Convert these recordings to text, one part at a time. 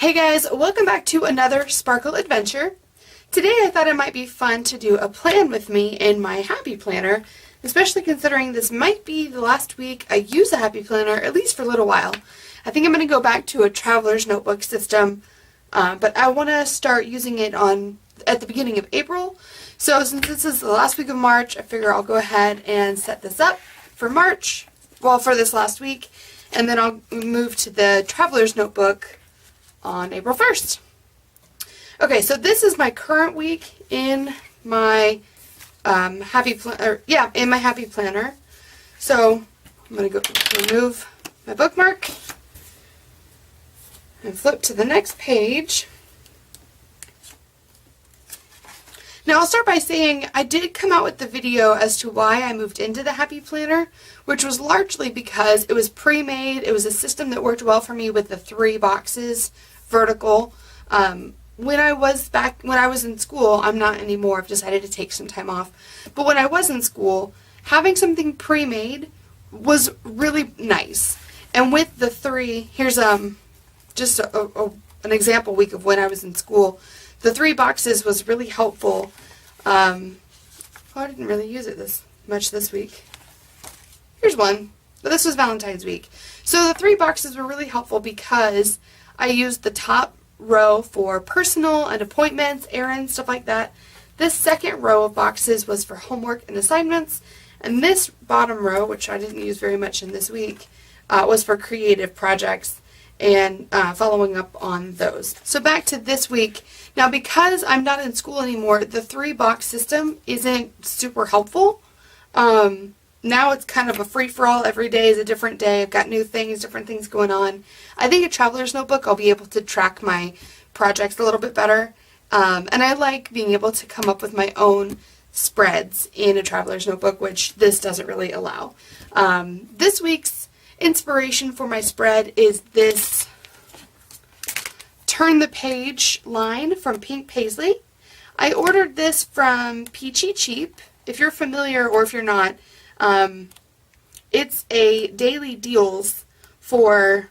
Hey guys, welcome back to another Sparkle Adventure. Today I thought it might be fun to do a plan with me in my Happy Planner, especially considering this might be the last week I use a Happy Planner, at least for a little while. I think I'm going to go back to a traveler's notebook system, but I want to start using it at the beginning of April. So since this is the last week of March, I figure I'll go ahead and set this up for March, well, for this last week, and then I'll move to the traveler's notebook on April 1st. Okay, so this is my current week in my Happy Planner. So I'm going to go remove my bookmark and flip to the next page. Now I'll start by saying I did come out with the video as to why I moved into the Happy Planner, which was largely because it was pre-made. It was a system that worked well for me with the 3 boxes vertical. When I was in school, I'm not anymore, I've decided to take some time off, but when I was in school, having something pre-made was really nice. And with the 3, here's just an example week of when I was in school. The 3 boxes was really helpful. I didn't really use it this much this week. Here's one, but this was Valentine's week. So the 3 boxes were really helpful because I used the top row for personal and appointments, errands, stuff like that. This second row of boxes was for homework and assignments, and this bottom row, which I didn't use very much in this week, was for creative projects and following up on those. So back to this week. Now because I'm not in school anymore, the 3-box system isn't super helpful. Now it's kind of a free-for-all. Every day is a different day. I've got new things, different things going on. I think a traveler's notebook, I'll be able to track my projects a little bit better. And I like being able to come up with my own spreads in a traveler's notebook, which this doesn't really allow. This week's inspiration for my spread is this Turn the Page line from Pink Paislee. I ordered this from Peachy Cheap. If you're familiar or if you're not, it's a daily deals for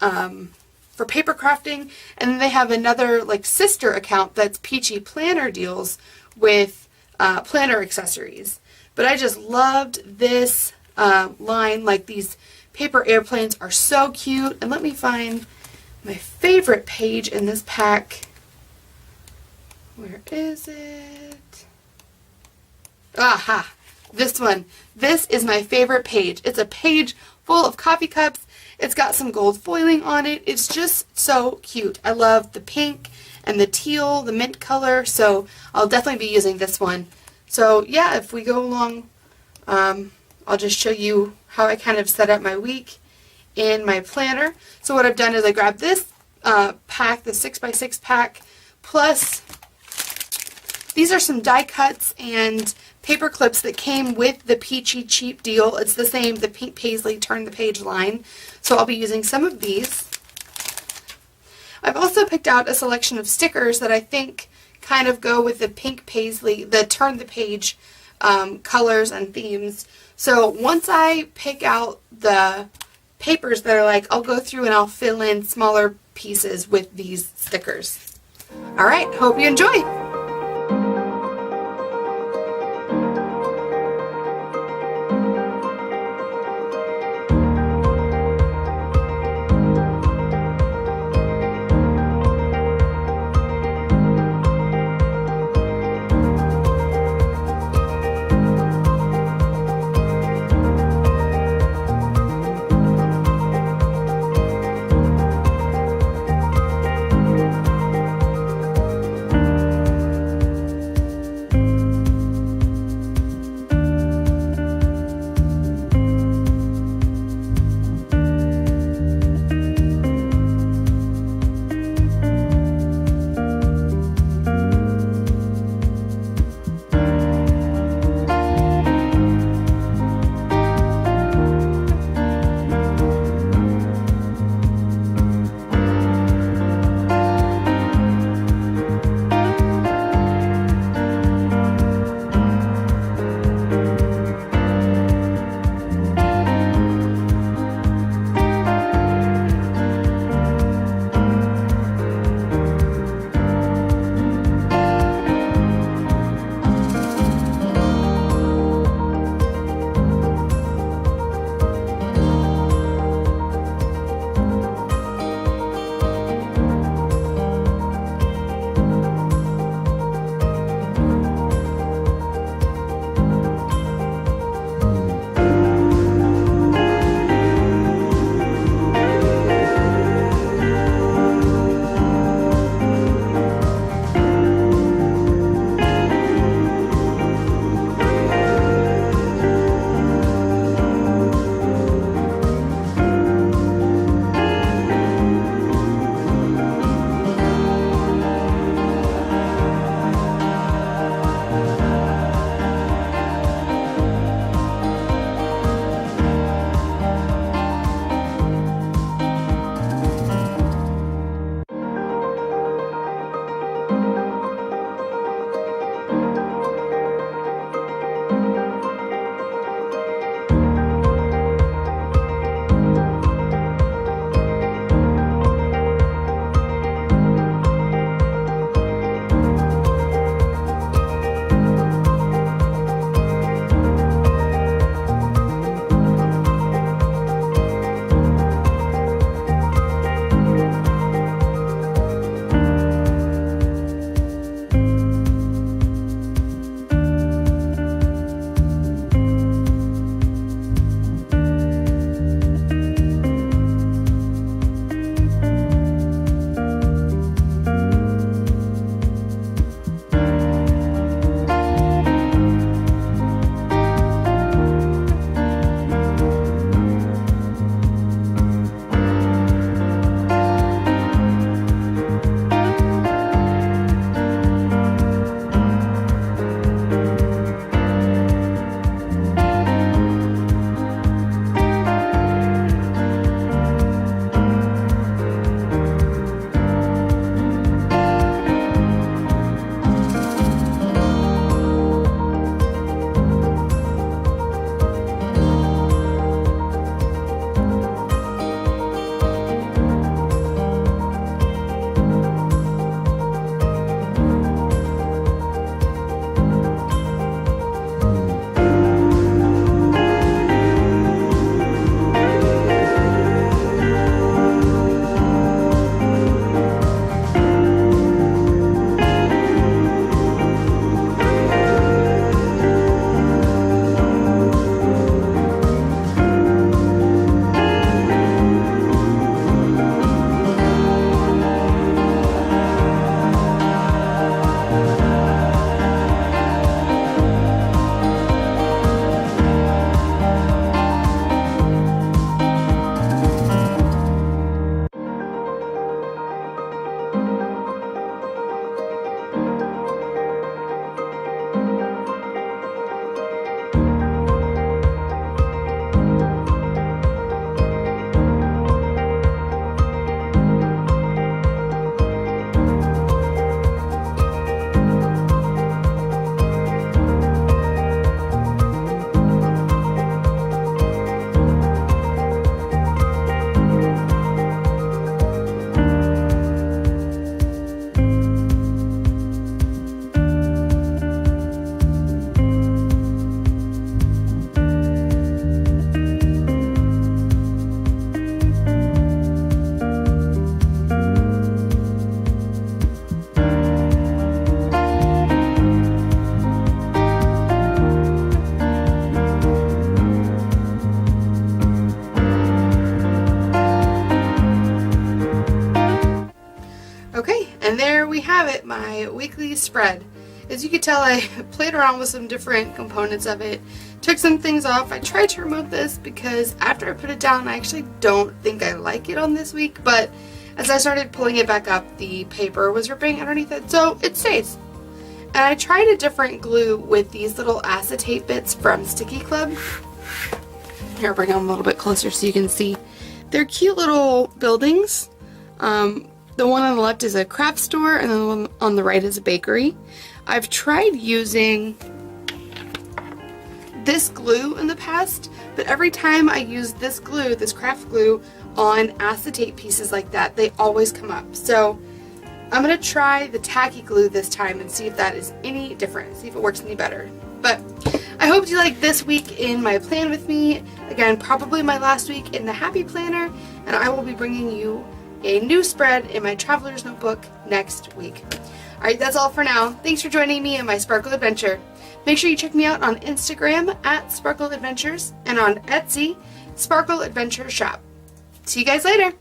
paper crafting, and then they have another like sister account that's Peachy Planner Deals with planner accessories. But I just loved this line. Like, these paper airplanes are so cute. And let me find my favorite page in this pack. Where is it? Aha! This one. This is my favorite page. It's a page full of coffee cups. It's got some gold foiling on it. It's just so cute. I love the pink and the teal, the mint color, so I'll definitely be using this one. So yeah, if we go along, I'll just show you how I kind of set up my week in my planner. So what I've done is I grabbed this pack, the 6x6 pack, plus these are some die cuts and paper clips that came with the Peachy Cheap deal. It's the same, the Pink Paislee Turn the Page line. So I'll be using some of these. I've also picked out a selection of stickers that I think kind of go with the Pink Paislee, the Turn the Page colors and themes. So once I pick out the papers that are like, I'll go through and I'll fill in smaller pieces with these stickers. Alright, hope you enjoy! And there we have it, my weekly spread. As you can tell, I played around with some different components of it, took some things off. I tried to remove this because after I put it down, I actually don't think I like it on this week, but as I started pulling it back up, the paper was ripping underneath it, so it stays. And I tried a different glue with these little acetate bits from Sticky Club. Here, I'll bring them a little bit closer so you can see. They're cute little buildings. The one on the left is a craft store, and the one on the right is a bakery. I've tried using this glue in the past, but every time I use this glue, this craft glue, on acetate pieces like that, they always come up. So I'm going to try the tacky glue this time and see if that is any different, see if it works any better. But I hope you like this week in my plan with me. Again, probably my last week in the Happy Planner, and I will be bringing you a new spread in my Traveler's Notebook next week. Alright, that's all for now. Thanks for joining me in my Sparkle Adventure. Make sure you check me out on Instagram at Sparkle Adventures and on Etsy, Sparkle Adventure Shop. See you guys later!